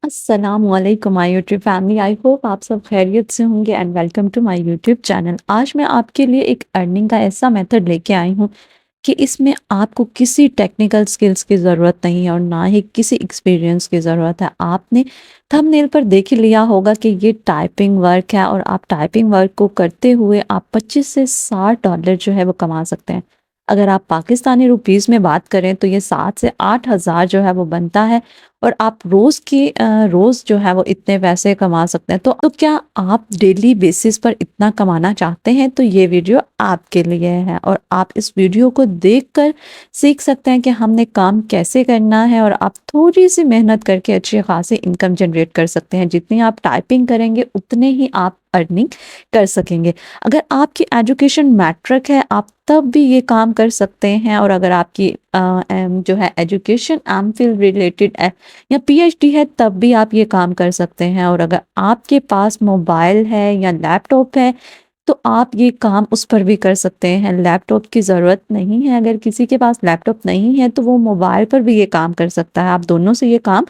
अस्सलामुअलैकुम my YouTube family. I hope आप सब खैरियत से होंगे and welcome to my YouTube channel. आज मैं आपके लिए एक अर्निंग का ऐसा मेथड लेके आई हूँ कि इसमें आपको किसी टेक्निकल स्किल्स की ज़रूरत नहीं है और ना ही किसी एक्सपीरियंस की ज़रूरत है। आपने थंबनेल पर देख ही लिया होगा कि ये टाइपिंग वर्क है और आप टाइपिंग वर्क को करते हुए आप 25 से 60 डॉलर जो है वो कमा सकते हैं। अगर आप पाकिस्तानी रुपीज़ में बात करें तो ये 7 से 8 हज़ार जो है वो बनता है और आप रोज़ जो है वो इतने पैसे कमा सकते हैं। तो क्या आप डेली बेसिस पर इतना कमाना चाहते हैं? तो ये वीडियो आपके लिए है और आप इस वीडियो को देखकर सीख सकते हैं कि हमने काम कैसे करना है और आप थोड़ी-सी मेहनत करके अच्छी खासी इनकम जनरेट कर सकते हैं। जितनी आप टाइपिंग करेंगे उतने ही आप अर्निंग कर सकेंगे। अगर आपकी एजुकेशन मैट्रिक है, आप तब भी ये काम कर सकते हैं और अगर आपकी जो है एजुकेशन एमफिल रिलेटेड या पीएचडी है तब भी आप ये काम कर सकते हैं और अगर आपके पास मोबाइल है या लैपटॉप है तो आप ये काम उस पर भी कर सकते हैं। लैपटॉप की ज़रूरत नहीं है, अगर किसी के पास लैपटॉप नहीं है तो वो मोबाइल पर भी ये काम कर सकता है। आप दोनों से ये काम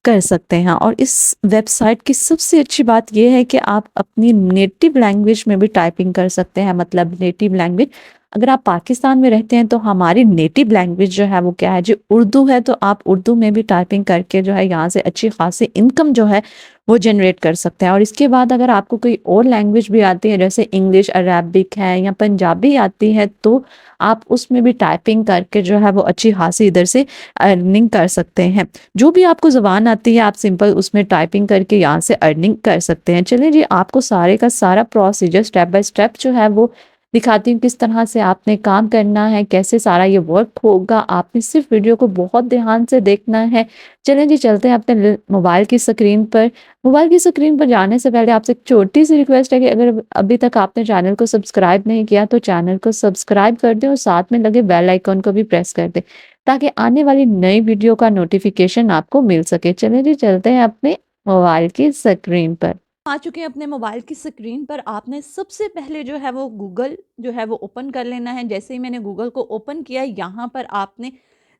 कर सकते हैं और इस वेबसाइट की सबसे अच्छी बात ये है कि आप अपनी नेटिव लैंग्वेज में भी टाइपिंग कर सकते हैं। मतलब नेटिव लैंग्वेज, अगर आप पाकिस्तान में रहते हैं तो हमारी नेटिव लैंग्वेज जो है वो क्या है जी, उर्दू है। तो आप उर्दू में भी टाइपिंग करके जो है यहाँ से अच्छी खासी इनकम जो है वो जनरेट कर सकते हैं। और इसके बाद अगर आपको कोई और लैंग्वेज भी आती है जैसे इंग्लिश, अरबिक है या पंजाबी आती है तो आप उसमें भी टाइपिंग करके जो है वो अच्छी खासी इधर से अर्निंग कर सकते हैं। जो भी आपको ज़ुबान आती है आप सिंपल उसमें टाइपिंग करके यहाँ से अर्निंग कर सकते हैं। चलिए जी, आपको सारे का सारा प्रोसीजर स्टेप बाय स्टेप जो है वो दिखाती हूँ, किस तरह से आपने काम करना है, कैसे सारा ये वर्क होगा। आपने सिर्फ वीडियो को बहुत ध्यान से देखना है। चलें जी, चलते हैं अपने मोबाइल की स्क्रीन पर। मोबाइल की स्क्रीन पर जाने से पहले आपसे एक छोटी सी रिक्वेस्ट है कि अगर अभी तक आपने चैनल को सब्सक्राइब नहीं किया तो चैनल को सब्सक्राइब कर दें और साथ में लगे बेल आइकॉन को भी प्रेस कर दें ताकि आने वाली नई वीडियो का नोटिफिकेशन आपको मिल सके। चलें जी, चलते हैं अपने मोबाइल की स्क्रीन पर। आ चुके हैं अपने मोबाइल की स्क्रीन पर। आपने सबसे पहले जो है वो गूगल जो है वो ओपन कर लेना है। जैसे ही मैंने गूगल को ओपन किया, यहाँ पर आपने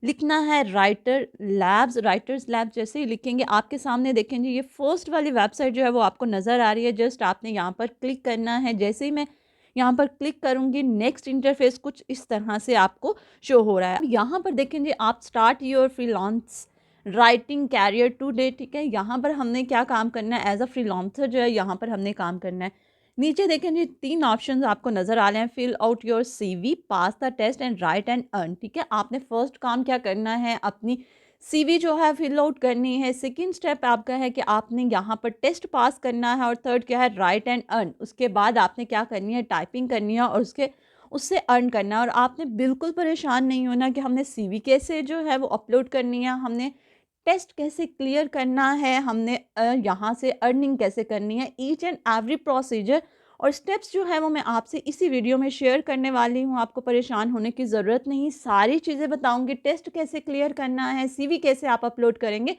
लिखना है राइटर्स लैब। जैसे ही लिखेंगे आपके सामने देखेंगे ये फर्स्ट वाली वेबसाइट जो है वो आपको नज़र आ रही है। जस्ट आपने यहाँ पर क्लिक करना है। जैसे ही मैं यहाँ पर क्लिक करूँगी, नेक्स्ट इंटरफेस कुछ इस तरह से आपको शो हो रहा है। अब यहाँ पर देखेंगे आप start your freelance writing career today, ठीक है। यहाँ पर हमने क्या काम करना है, एज अ फ्रीलांसर जो है यहाँ पर हमने काम करना है। नीचे देखें जी, 3 ऑप्शंस आपको नजर आ रहे हैं, fill out your CV, pass the test and write and earn, ठीक है। आपने फर्स्ट काम क्या करना है, अपनी सीवी जो है फिल आउट करनी है। सेकंड स्टेप आपका है कि आपने यहाँ पर टेस्ट पास करना है और थर्ड क्या है, राइट एंड अर्न। उसके बाद आपने क्या करनी है, टाइपिंग करनी है और उससे अर्न करना है। और आपने बिल्कुल परेशान नहीं होना कि हमने सीवी कैसे जो है वो अपलोड करनी है, हमने टेस्ट कैसे क्लियर करना है, हमने यहाँ से अर्निंग कैसे करनी है। ईच एंड एवरी प्रोसीजर और स्टेप्स जो है वो मैं आपसे इसी वीडियो में शेयर करने वाली हूँ। आपको परेशान होने की ज़रूरत नहीं, सारी चीज़ें बताऊँगी। टेस्ट कैसे क्लियर करना है, सीवी कैसे आप अपलोड करेंगे,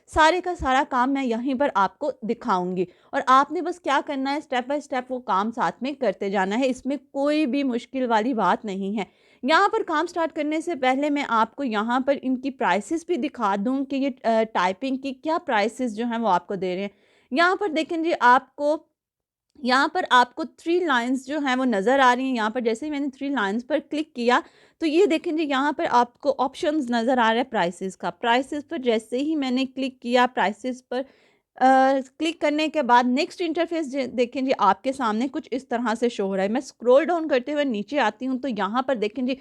सारे का सारा काम मैं यहीं पर आपको दिखाऊंगी। और आपने बस क्या करना है, स्टेप बाय स्टेप वो काम साथ में करते जाना है। इसमें कोई भी मुश्किल वाली बात नहीं है। यहाँ पर काम स्टार्ट करने से पहले मैं आपको यहाँ पर इनकी प्राइसेस भी दिखा दूँ कि ये टाइपिंग की क्या प्राइसेस जो हैं वो आपको दे रहे हैं। यहाँ पर देखें जी, यहाँ पर आपको 3 लाइन्स जो हैं वो नज़र आ रही हैं। यहाँ पर जैसे ही मैंने 3 लाइन्स पर क्लिक किया तो ये देखें जी, यहाँ पर आपको ऑप्शंस नज़र आ रहा है प्राइसेस का। प्राइसेस पर जैसे ही मैंने क्लिक किया, प्राइसेस पर क्लिक करने के बाद नेक्स्ट इंटरफेस देखें जी, आपके सामने कुछ इस तरह से शो हो रहा है। मैं स्क्रॉल डाउन करते हुए नीचे आती हूँ तो यहाँ पर देखें जी,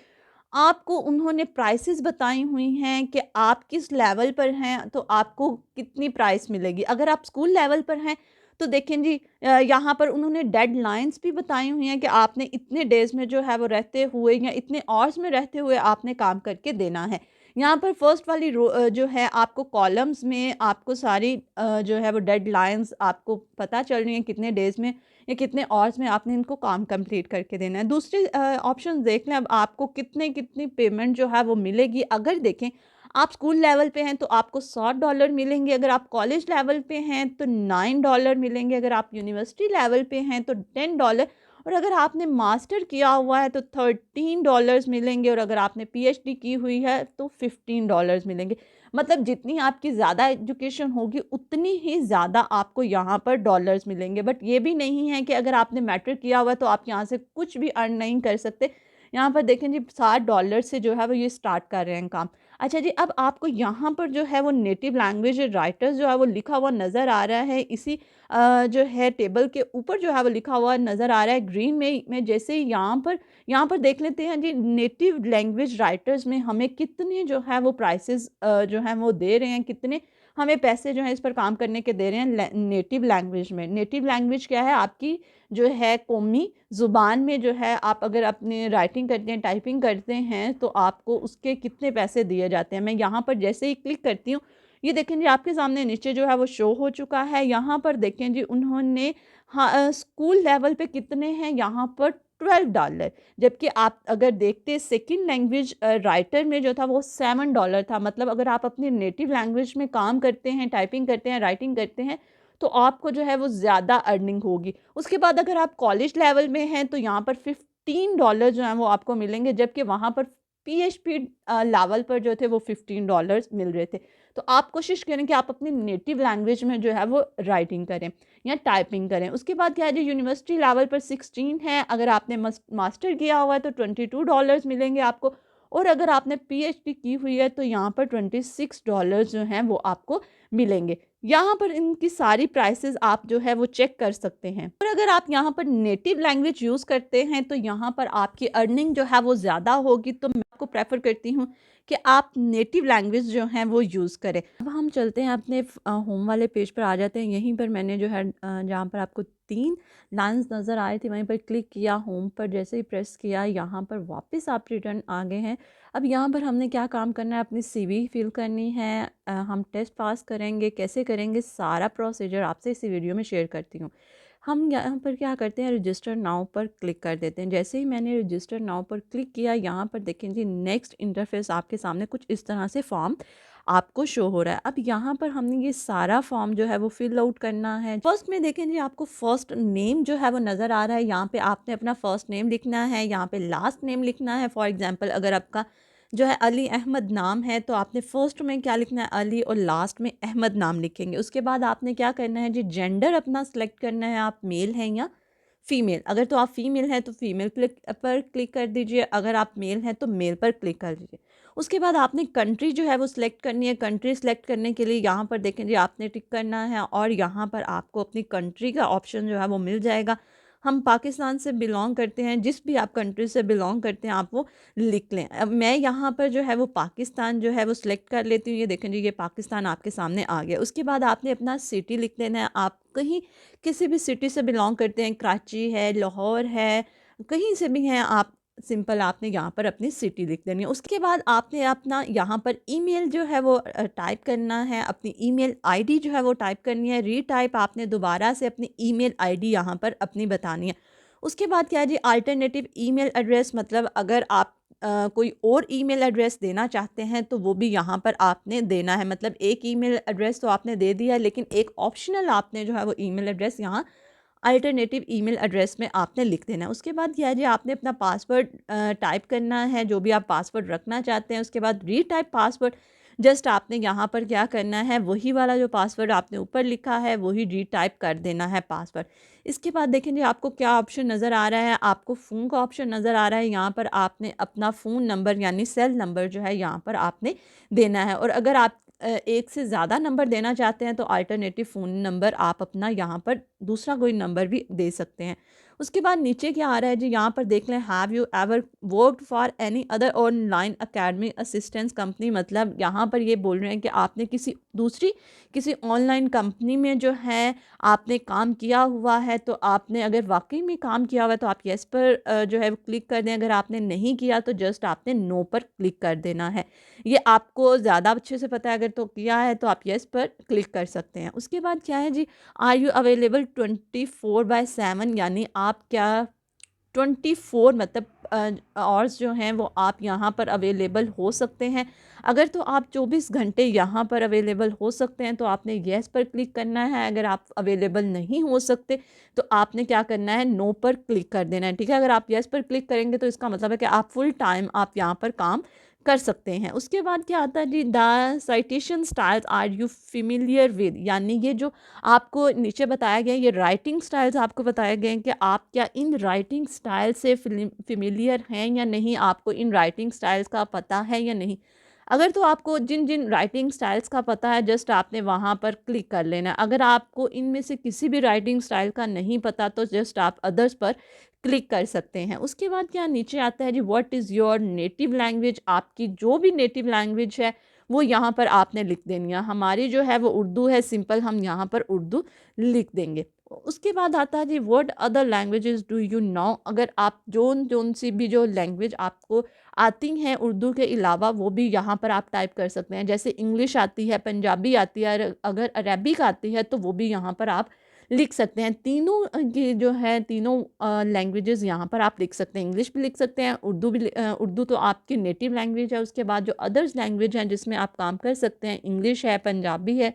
आपको उन्होंने प्राइसेस बताई हुई हैं कि आप किस लेवल पर हैं तो आपको कितनी प्राइस मिलेगी। अगर आप स्कूल लेवल पर हैं तो देखें जी, यहाँ पर उन्होंने डेडलाइंस भी बताई हुई हैं कि आपने इतने डेज़ में जो है वो रहते हुए या इतने आवर्स में रहते हुए आपने काम करके देना है। यहाँ पर फर्स्ट वाली जो है आपको कॉलम्स में आपको सारी जो है वो डेडलाइंस आपको पता चल रही हैं, कितने डेज़ में या कितने आवर्स में आपने इनको काम कंप्लीट करके देना है। दूसरे ऑप्शन देख लें, अब आपको कितनी पेमेंट जो है वो मिलेगी। अगर देखें आप स्कूल लेवल पे हैं तो आपको $100 मिलेंगे, अगर आप कॉलेज लेवल पे हैं तो $9 मिलेंगे, अगर आप यूनिवर्सिटी लेवल पे हैं तो $10 और अगर आपने मास्टर किया हुआ है तो $13 मिलेंगे और अगर आपने पीएचडी की हुई है तो $15 मिलेंगे। मतलब जितनी आपकी ज़्यादा एजुकेशन होगी उतनी ही ज़्यादा आपको यहाँ पर डॉलर्स मिलेंगे। बट ये भी नहीं है कि अगर आपने मैट्रिक किया हुआ है तो आप यहाँ से कुछ भी अर्न नहीं कर सकते। यहाँ पर देखें जी $60 से जो है वो ये स्टार्ट कर रहे हैं काम। अच्छा जी, अब आपको यहाँ पर जो है वो नेटिव लैंग्वेज राइटर्स जो है वो लिखा हुआ नज़र आ रहा है। इसी जो है टेबल के ऊपर जो है वो लिखा हुआ नज़र आ रहा है ग्रीन में जैसे ही यहाँ पर देख लेते हैं जी नेटिव लैंग्वेज राइटर्स में हमें कितने जो है वो प्राइसेस जो हैं वो दे रहे हैं, कितने हमें पैसे जो हैं इस पर काम करने के दे रहे हैं नेटिव लैंग्वेज में। नेटिव लैंग्वेज क्या है? आपकी जो है कौमी ज़ुबान में जो है आप अगर अपनी राइटिंग करते हैं, टाइपिंग करते हैं तो आपको उसके कितने पैसे दिए जाते हैं। मैं यहाँ पर जैसे ही क्लिक करती हूँ, ये देखें जी आपके सामने नीचे जो है वो शो हो चुका है। यहाँ पर देखें जी उन्होंने हाँ स्कूल लेवल पे कितने हैं, यहाँ पर $12। जबकि आप अगर देखते सेकंड लैंग्वेज राइटर में जो था वो $7 था। मतलब अगर आप अपनी नेटिव लैंग्वेज में काम करते हैं, टाइपिंग करते हैं, राइटिंग करते हैं तो आपको जो है वो ज़्यादा अर्निंग होगी। उसके बाद अगर आप कॉलेज लेवल में हैं तो यहाँ पर $15 जो हैं वो आपको मिलेंगे, जबकि वहाँ पर पीएचपी लेवल पर जो थे वो $15 मिल रहे थे। तो आप कोशिश करें कि आप अपनी नेटिव लैंग्वेज में जो है वो राइटिंग करें या टाइपिंग करें। उसके बाद क्या है जी यूनिवर्सिटी लेवल पर 16 है, अगर आपने मास्टर किया हुआ है तो $22 मिलेंगे आपको, और अगर आपने पीएचडी की हुई है तो यहाँ पर $26 जो हैं वो आपको मिलेंगे। यहाँ पर इनकी सारी प्राइसेस आप जो है वो चेक कर सकते हैं। और अगर आप यहाँ पर नेटिव लैंग्वेज यूज़ करते हैं तो यहाँ पर आपकी अर्निंग जो है वो ज़्यादा होगी। तो मैं आपको प्रेफर करती हूँ कि आप नेटिव लैंग्वेज जो हैं वो यूज़ करें। अब हम चलते हैं अपने होम वाले पेज पर आ जाते हैं। यहीं पर मैंने जो है जहाँ पर आपको 3 लाइन्स नज़र आए थे वहीं पर क्लिक किया, होम पर जैसे ही प्रेस किया यहाँ पर वापस आप रिटर्न आ गए हैं। अब यहाँ पर हमने क्या काम करना है, अपनी सीवी फिल करनी है, हम टेस्ट पास करेंगे, कैसे करेंगे सारा प्रोसीजर आपसे इसी वीडियो में शेयर करती हूँ। हम यहाँ पर क्या करते हैं, रजिस्टर नाउ पर क्लिक कर देते हैं। जैसे ही मैंने रजिस्टर नाउ पर क्लिक किया यहाँ पर देखें जी नेक्स्ट इंटरफेस आपके सामने कुछ इस तरह से फॉर्म आपको शो हो रहा है। अब यहाँ पर हमने ये सारा फॉर्म जो है वो फिल आउट करना है। फर्स्ट में देखें जी आपको फर्स्ट नेम जो है वो नज़र आ रहा है। यहाँ पे आपने अपना फर्स्ट नेम लिखना है, यहाँ पे लास्ट नेम लिखना है। फॉर एग्जांपल अगर आपका जो है अली अहमद नाम है तो आपने फर्स्ट में क्या लिखना है, अली, और लास्ट में अहमद नाम लिखेंगे। उसके बाद आपने क्या करना है जी, जेंडर अपना सेलेक्ट करना है, आप मेल हैं या फीमेल। अगर तो आप फीमेल हैं तो फीमेल पर क्लिक कर दीजिए, अगर आप मेल हैं तो मेल पर क्लिक कर दीजिए। उसके बाद आपने कंट्री जो है वो सिलेक्ट करनी है। कंट्री सेलेक्ट करने के लिए यहाँ पर देखें जी आपने टिक करना है और यहाँ पर आपको अपनी कंट्री का ऑप्शन जो है वो मिल जाएगा। हम पाकिस्तान से बिलोंग करते हैं, जिस भी आप कंट्री से बिलोंग करते हैं आप वो लिख लें। अब मैं यहाँ पर जो है वो पाकिस्तान जो है वो सिलेक्ट कर लेती हूँ। ये देखें जी ये पाकिस्तान आपके सामने आ गया। उसके बाद आपने अपना सिटी लिख देना है। आप कहीं किसी भी सिटी से बिलोंग करते हैं, कराची है, लाहौर है, कहीं से भी हैं आप, सिंपल आपने यहाँ पर अपनी सिटी लिख देनी है। उसके बाद आपने अपना यहाँ पर ईमेल जो है वो टाइप करना है, अपनी ईमेल आईडी जो है वो टाइप करनी है। रीटाइप आपने दोबारा से अपनी ईमेल आईडी यहाँ पर अपनी बतानी है। उसके बाद क्या है जी, अल्टरनेटिव ईमेल एड्रेस, मतलब अगर आप कोई और ईमेल एड्रेस देना चाहते हैं तो वो भी यहाँ पर आपने देना है। मतलब एक ईमेल एड्रेस तो आपने दे दिया, लेकिन एक ऑप्शनल आपने जो है वो ईमेल एड्रेस यहाँ अल्टरनेटिव ईमेल एड्रेस में आपने लिख देना है। उसके बाद क्या है जी, आपने अपना पासवर्ड टाइप करना है, जो भी आप पासवर्ड रखना चाहते हैं। उसके बाद रीटाइप पासवर्ड, जस्ट आपने यहाँ पर क्या करना है, वही वाला जो पासवर्ड आपने ऊपर लिखा है वही रीटाइप कर देना है पासवर्ड। इसके बाद देखें जी आपको क्या ऑप्शन नज़र आ रहा है, आपको फ़ोन का ऑप्शन नज़र आ रहा है। यहाँ पर आपने अपना फ़ोन नंबर यानी सेल नंबर जो है यहाँ पर आपने देना है। और अगर आप एक से ज़्यादा नंबर देना चाहते हैं तो अल्टरनेटिव फ़ोन नंबर आप अपना यहाँ पर दूसरा कोई नंबर भी दे सकते हैं। उसके बाद नीचे क्या आ रहा है जी, यहाँ पर देख लें, have you ever worked for any other online academy assistance company. मतलब यहाँ पर ये बोल रहे हैं कि आपने किसी ऑनलाइन कंपनी में जो है आपने काम किया हुआ है। तो आपने अगर वाकई में काम किया हुआ है तो आप येस पर जो है क्लिक कर दें। अगर आपने नहीं किया तो जस्ट आपने नो पर क्लिक कर देना है। ये आपको ज़्यादा अच्छे से पता है, अगर तो किया है तो आप येस पर क्लिक कर सकते हैं। उसके बाद क्या है जी, आर यू अवेलेबल 24/7, यानी आप क्या 24 मतलब आवर्स जो हैं वो आप यहाँ पर अवेलेबल हो सकते हैं। अगर तो आप 24 घंटे यहाँ पर अवेलेबल हो सकते हैं तो आपने येस पर क्लिक करना है। अगर आप अवेलेबल नहीं हो सकते तो आपने क्या करना है, नो पर क्लिक कर देना है। ठीक है, अगर आप येस पर क्लिक करेंगे तो इसका मतलब है कि आप फुल टाइम आप यहाँ पर काम कर सकते हैं। उसके बाद क्या आता है जी, the citation styles are you familiar with, यानी ये जो आपको नीचे बताया गया है, ये राइटिंग स्टाइल्स आपको बताए गए हैं कि आप क्या इन राइटिंग स्टाइल से फ़ेमिलियर हैं या नहीं, आपको इन राइटिंग स्टाइल्स का पता है या नहीं। अगर तो आपको जिन जिन राइटिंग स्टाइल्स का पता है, जस्ट आपने वहाँ पर क्लिक कर लेना है। अगर आपको इनमें से किसी भी राइटिंग स्टाइल का नहीं पता, तो जस्ट आप अदर्स पर क्लिक कर सकते हैं। उसके बाद क्या नीचे आता है जी, what is your native language, आपकी जो भी नेटिव लैंग्वेज है वो यहाँ पर आपने लिख देनी है। हमारी जो है वो उर्दू है, सिंपल हम यहाँ पर उर्दू लिख देंगे। उसके बाद आता है जी, what other languages do you know, अगर आप जोन जोन सी भी जो लैंग्वेज आपको आती हैं उर्दू के अलावा, वो भी यहाँ पर आप टाइप कर सकते हैं। जैसे इंग्लिश आती है, पंजाबी आती है, अगर अरेबिक आती है तो वो भी यहाँ पर आप लिख सकते हैं। तीनों की जो है, तीनों लैंग्वेजेस यहाँ पर आप लिख सकते हैं। इंग्लिश भी लिख सकते हैं, उर्दू भी उर्दू तो आपकी नेटिव लैंग्वेज है। उसके बाद जो अदर्स लैंग्वेज हैं जिसमें आप काम कर सकते हैं, इंग्लिश है, पंजाबी है,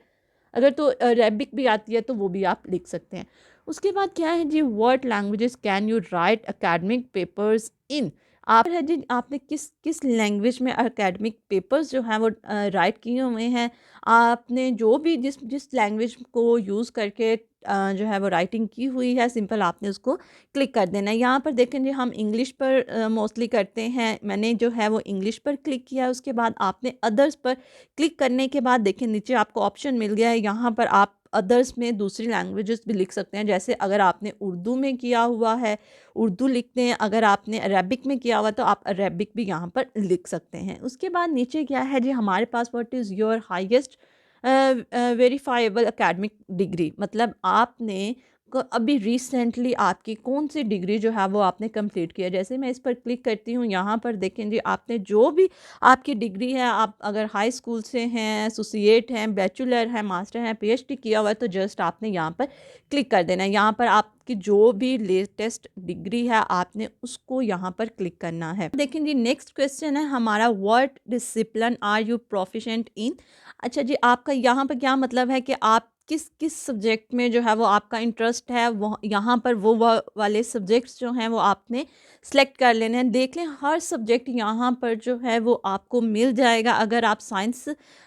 अगर तो अरेबिक भी आती है तो वो भी आप लिख सकते हैं। उसके बाद क्या है जी, what languages can you write academic papers in, आप है जी, आपने किस किस लैंग्वेज में एकेडमिक पेपर्स जो हैं वो राइट किए हुए हैं। आपने जो भी जिस जिस लैंग्वेज को यूज़ करके जो है वो राइटिंग की हुई है, सिंपल आपने उसको क्लिक कर देना है। यहाँ पर देखें जी, हम इंग्लिश पर मोस्टली करते हैं, मैंने जो है वो इंग्लिश पर क्लिक किया। उसके बाद आपने अदर्स पर क्लिक करने के बाद देखें नीचे आपको ऑप्शन मिल गया है, यहाँ पर आप अदर्स में दूसरी लैंग्वेजेस भी लिख सकते हैं। जैसे अगर आपने उर्दू में किया हुआ है, उर्दू लिखते हैं, अगर आपने अरेबिक में किया हुआ तो आप अरेबिक भी यहाँ पर लिख सकते हैं। उसके बाद नीचे क्या है जी, हमारे पास what is your highest verifiable academic degree, मतलब आपने अभी रिसेंटली आपकी कौन सी डिग्री जो है वो आपने कंप्लीट किया। जैसे मैं इस पर क्लिक करती हूँ, यहाँ पर देखें जी, आपने जो भी आपकी डिग्री है, आप अगर हाई स्कूल से हैं, एसोसिएट हैं, बैचलर हैं, मास्टर हैं, पीएचडी किया हुआ है, तो जस्ट आपने यहाँ पर क्लिक कर देना है। यहाँ पर आपकी जो भी लेटेस्ट डिग्री है आपने उसको यहाँ पर क्लिक करना है। देखें जी, नेक्स्ट क्वेश्चन है हमारा, what discipline are you proficient in. अच्छा जी, आपका यहाँ पर क्या मतलब है कि आप किस किस सब्जेक्ट में जो है वो आपका इंटरेस्ट है, वो यहाँ पर वो वाले सब्जेक्ट्स जो हैं वो आपने सेलेक्ट कर लेने हैं। देख लें, हर सब्जेक्ट यहाँ पर जो है वो आपको मिल जाएगा। अगर आप साइंस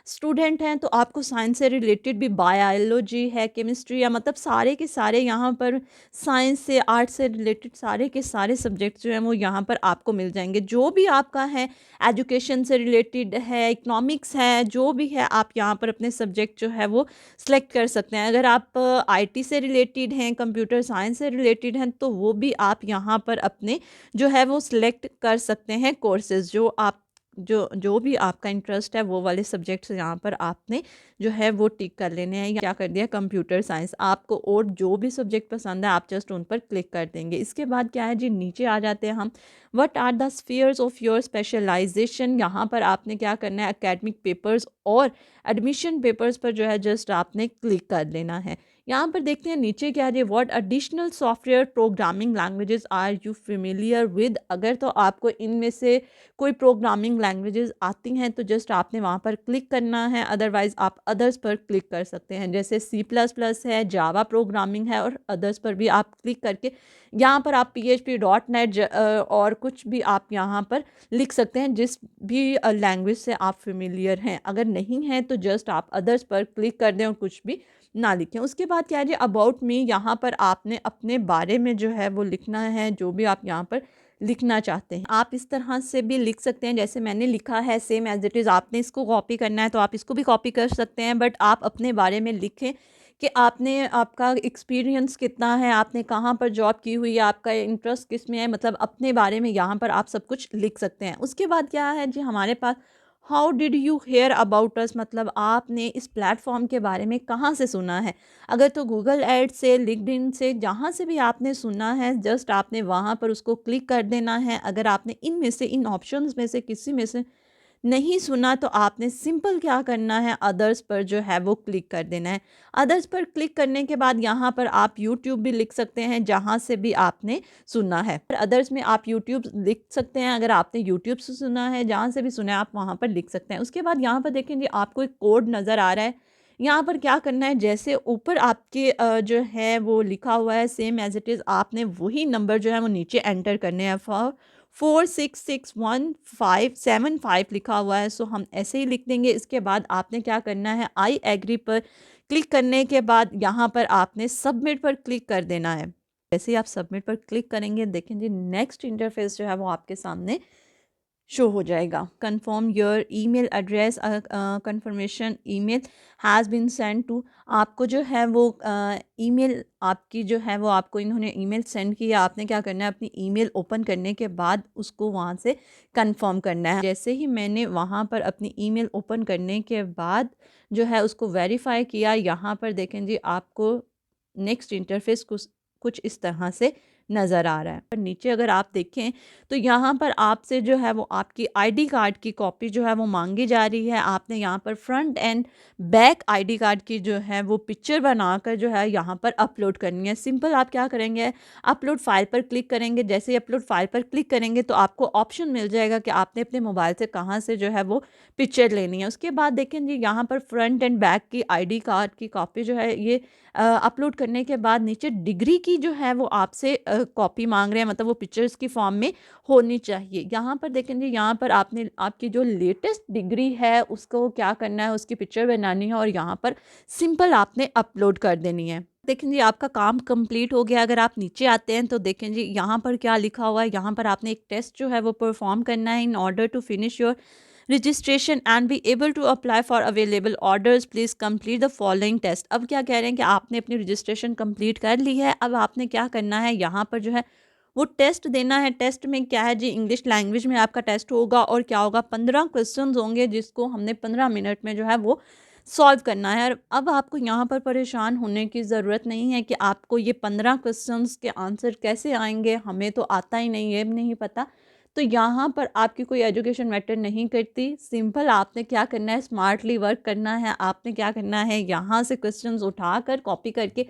स्टूडेंट हैं तो आपको साइंस से रिलेटेड भी बायोलॉजी है, केमिस्ट्री है, मतलब सारे के सारे यहाँ पर साइंस से, आर्ट से रिलेटेड सारे के सारे सब्जेक्ट्स जो हैं वो यहाँ पर आपको मिल जाएंगे। जो भी आपका है, एजुकेशन से रिलेटेड है, इकोनॉमिक्स है, जो भी है, आप यहाँ पर अपने सब्जेक्ट जो है वो सेलेक्ट कर सकते हैं। अगर आप आईटी से रिलेटेड हैं, कंप्यूटर साइंस से रिलेटेड हैं, तो वो भी आप यहाँ पर अपने जो है वो सिलेक्ट कर सकते हैं कोर्सेज़, जो आप जो जो भी आपका इंटरेस्ट है वो वाले सब्जेक्ट्स यहाँ पर आपने जो है वो टिक कर लेने हैं। या क्या कर दिया, कंप्यूटर साइंस, आपको और जो भी सब्जेक्ट पसंद है आप जस्ट उन पर क्लिक कर देंगे। इसके बाद क्या है जी, नीचे आ जाते हैं हम, what are the spheres of your specialisation. यहाँ पर आपने क्या करना है, एकेडमिक पेपर्स और एडमिशन पेपर्स पर जो है जस्ट आपने क्लिक कर लेना है। यहाँ पर देखते हैं नीचे क्या है, what additional software programming languages are you familiar with. अगर तो आपको इनमें से कोई प्रोग्रामिंग लैंग्वेजेस आती हैं तो जस्ट आपने वहाँ पर क्लिक करना है, अदरवाइज़ आप अदर्स पर क्लिक कर सकते हैं। जैसे C++ है, जावा प्रोग्रामिंग है, और अदर्स पर भी आप क्लिक करके यहाँ पर आप PHP.NET और कुछ भी आप यहाँ पर लिख सकते हैं, जिस भी लैंग्वेज से आप फेमिलियर हैं। अगर नहीं है तो जस्ट आप अदर्स पर क्लिक कर दें और कुछ भी ना लिखें। उसके बाद क्या है जी, अबाउट मी, यहाँ पर आपने अपने बारे में जो है वो लिखना है, जो भी आप यहाँ पर लिखना चाहते हैं। आप इस तरह से भी लिख सकते हैं, जैसे मैंने लिखा है सेम एज इट इज़। आपने इसको कॉपी करना है तो आप इसको भी कॉपी कर सकते हैं, बट आप अपने बारे में लिखें कि आपने, आपका एक्सपीरियंस कितना है, आपने कहाँ पर जॉब की हुई है, आपका इंटरेस्ट किस में है, मतलब अपने बारे में यहाँ पर आप सब कुछ लिख सकते हैं। उसके बाद क्या है जी, हमारे पास how did you hear about us, मतलब आपने इस प्लेटफॉर्म के बारे में कहाँ से सुना है। अगर तो गूगल एड से, लिंक्डइन से, जहाँ से भी आपने सुना है जस्ट आपने वहाँ पर उसको क्लिक कर देना है। अगर आपने इनमें से, इन ऑप्शंस में से किसी में से नहीं सुना तो आपने सिंपल क्या करना है, अदर्स पर जो है वो क्लिक कर देना है। अदर्स पर क्लिक करने के बाद यहाँ पर आप यूट्यूब भी लिख सकते हैं, जहाँ से भी आपने सुना है। अदर्स में आप यूट्यूब लिख सकते हैं, अगर आपने यूट्यूब से सुना है, जहाँ से भी सुना है आप वहाँ पर लिख सकते हैं। उसके बाद यहाँ पर देखें जी, आपको एक कोड नज़र आ रहा है। यहाँ पर क्या करना है, जैसे ऊपर आपके जो है वो लिखा हुआ है सेम एज इट इज़, आपने वही नंबर जो है वो नीचे एंटर करने हैं। 466175 लिखा हुआ है, सो हम ऐसे ही लिख देंगे। इसके बाद आपने क्या करना है, आई एग्री पर क्लिक करने के बाद यहाँ पर आपने सबमिट पर क्लिक कर देना है। जैसे ही आप सबमिट पर क्लिक करेंगे, देखें जी नेक्स्ट इंटरफेस जो है वो आपके सामने शो हो जाएगा। Confirm your email address, confirmation email has been send to. आपको जो है वो ईमेल आपकी जो है वो आपको इन्होंने ईमेल सेंड किया। आपने क्या करना है, अपनी ईमेल ओपन करने के बाद उसको वहाँ से कंफर्म करना है। जैसे ही मैंने वहाँ पर अपनी ईमेल ओपन करने के बाद जो है उसको वेरीफाई किया, यहाँ पर देखें जी आपको नेक्स्ट इंटरफेस कुछ कुछ इस तरह से नज़र आ रहा है। पर नीचे अगर आप देखें तो यहाँ पर आपसे जो है वो आपकी आईडी कार्ड की कॉपी जो है वो मांगी जा रही है। आपने यहाँ पर front end back ID card की जो है वो पिक्चर बनाकर जो है यहाँ पर अपलोड करनी है। सिंपल आप क्या करेंगे, अपलोड फाइल पर क्लिक करेंगे। जैसे ही अपलोड फाइल पर क्लिक करेंगे तो आपको ऑप्शन मिल जाएगा कि आपने अपने मोबाइल से कहाँ से जो है वो पिक्चर लेनी है। उसके बाद देखें जी यहाँ पर फ्रंट एंड बैक की आईडी कार्ड की कॉपी जो है ये अपलोड करने के बाद नीचे डिग्री की जो है वो आपसे कॉपी मांग रहे हैं, मतलब वो पिक्चर्स की फॉर्म में होनी चाहिए। यहाँ पर देखेंगे, यहाँ पर आपने आपकी जो लेटेस्ट डिग्री है उसको क्या करना है, उसकी पिक्चर बनानी है और यहाँ पर सिंपल आपने अपलोड कर देनी है। देखें जी आपका काम कंप्लीट हो गया। अगर आप नीचे आते हैं तो देखें जी यहाँ पर क्या लिखा हुआ है, यहाँ पर आपने एक टेस्ट जो है वो परफॉर्म करना है। In order to finish your registration and be able to apply for available orders please complete the following test. अब क्या कह रहे हैं कि आपने अपनी रजिस्ट्रेशन कंप्लीट कर ली है। अब आपने क्या करना है, यहाँ पर जो है वो टेस्ट देना है। टेस्ट में क्या है जी, इंग्लिश लैंग्वेज में आपका टेस्ट होगा और क्या होगा, 15 क्वेश्चंस होंगे जिसको हमने 15 मिनट में जो है वो सॉल्व करना है। और अब आपको यहाँ पर परेशान होने की ज़रूरत नहीं है कि आपको ये 15 क्वेश्चंस के आंसर कैसे आएंगे, हमें तो आता ही नहीं, ये भी नहीं पता। तो यहाँ पर आपकी कोई एजुकेशन मैटर नहीं करती। सिंपल आपने क्या करना है, स्मार्टली वर्क करना है। आपने क्या करना है, यहाँ से क्वेश्चंस उठाकर कॉपी करके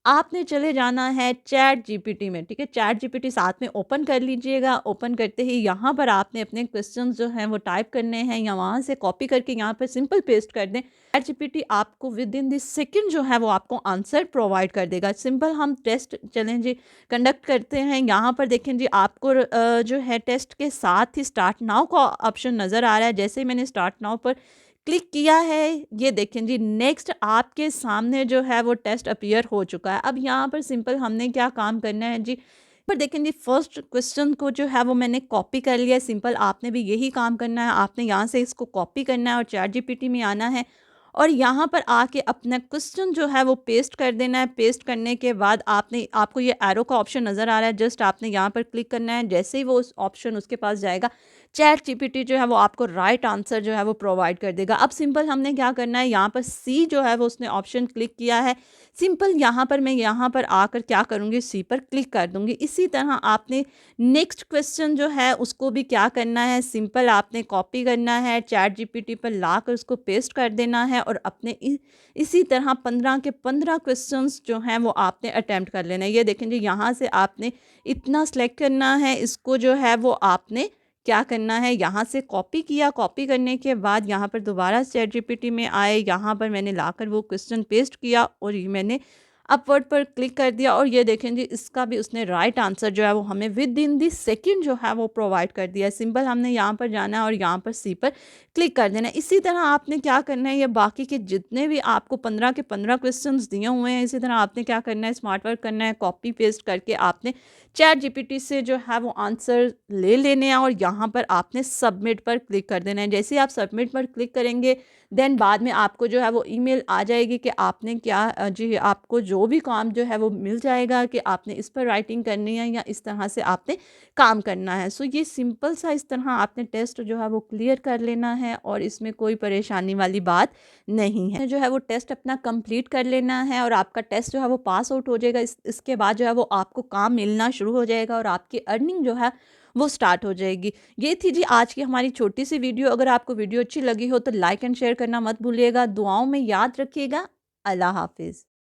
आपने चले जाना है चैट जीपीटी में। ठीक है, चैट जीपीटी साथ में ओपन कर लीजिएगा। ओपन करते ही यहाँ पर आपने अपने क्वेश्चंस जो हैं वो टाइप करने हैं या वहाँ से कॉपी करके यहाँ पर सिंपल पेस्ट कर दें। चैट जीपीटी आपको विद इन दिस सेकेंड जो है वो आपको आंसर प्रोवाइड कर देगा। सिंपल हम टेस्ट चलें जी कंडक्ट करते हैं। यहाँ पर देखें जी आपको जो है टेस्ट के साथ ही स्टार्ट नाउ का ऑप्शन नज़र आ रहा है। जैसे ही मैंने स्टार्ट नाउ पर क्लिक किया है, ये देखें जी नेक्स्ट आपके सामने जो है वो टेस्ट अपीयर हो चुका है। अब यहाँ पर सिंपल हमने क्या काम करना है जी, पर देखें जी फर्स्ट क्वेश्चन को जो है वो मैंने कॉपी कर लिया है। सिंपल आपने भी यही काम करना है। आपने यहाँ से इसको कॉपी करना है और चैट जीपीटी में आना है और यहाँ पर आके अपना क्वेश्चन जो है वो पेस्ट कर देना है। पेस्ट करने के बाद आपको ये एरो का ऑप्शन नज़र आ रहा है, जस्ट आपने यहाँ पर क्लिक करना है। जैसे ही वो उस ऑप्शन उसके पास जाएगा, चैट जीपीटी जो है वो आपको राइट आंसर जो है वो प्रोवाइड कर देगा। अब सिंपल हमने क्या करना है, यहाँ पर सी जो है वो उसने ऑप्शन क्लिक किया है। सिंपल यहाँ पर मैं यहाँ पर आकर क्या करूँगी, सी पर क्लिक कर दूँगी। इसी तरह आपने नेक्स्ट क्वेश्चन जो है उसको भी क्या करना है, सिंपल आपने कॉपी करना है, चैट जीपीटी पर लाकर उसको पेस्ट कर देना है और अपने इसी तरह 15 के 15 क्वेश्चंस जो हैं वो आपने अटेम्प्ट कर लेना है। ये देखें जी यहाँ से आपने इतना सेलेक्ट करना है, इसको जो है वो आपने क्या करना है, यहाँ से कॉपी किया। कॉपी करने के बाद यहाँ पर दोबारा चैट जीपीटी में आए, यहाँ पर मैंने लाकर वो क्वेश्चन पेस्ट किया और ये मैंने अपवर्ड पर क्लिक कर दिया और ये देखें जी इसका भी उसने राइट आंसर जो है वो हमें विद इन दी सेकेंड जो है वो प्रोवाइड कर दिया है। सिंपल हमने यहाँ पर जाना है और यहाँ पर सी पर क्लिक कर देना है। इसी तरह आपने क्या करना है, ये बाकी के जितने भी आपको 15 के 15 क्वेश्चंस दिए हुए हैं, इसी तरह आपने क्या करना है, स्मार्ट वर्क करना है। कॉपी पेस्ट करके आपने चैट जीपीटी से जो है वो आंसर ले लेने हैं और यहाँ पर आपने सबमिट पर क्लिक कर देना है। जैसे ही आप सबमिट पर क्लिक करेंगे देन बाद में आपको जो है वो ईमेल आ जाएगी कि आपने क्या जी आपको जो भी काम जो है वो मिल जाएगा कि आपने इस पर राइटिंग करनी है या इस तरह से आपने काम करना है। सो ये सिंपल सा इस तरह आपने टेस्ट जो है वो क्लियर कर लेना है और इसमें कोई परेशानी वाली बात नहीं है। जो है वो टेस्ट अपना कंप्लीट कर लेना है और आपका टेस्ट जो है वो पास आउट हो जाएगा। इसके बाद जो है वो आपको काम मिलना शुरू हो जाएगा और आपकी अर्निंग जो है वो स्टार्ट हो जाएगी। ये थी जी आज की हमारी छोटी सी वीडियो। अगर आपको वीडियो अच्छी लगी हो तो लाइक एंड शेयर करना मत भूलिएगा। दुआओं में याद रखिएगा। अल्लाह हाफिज़।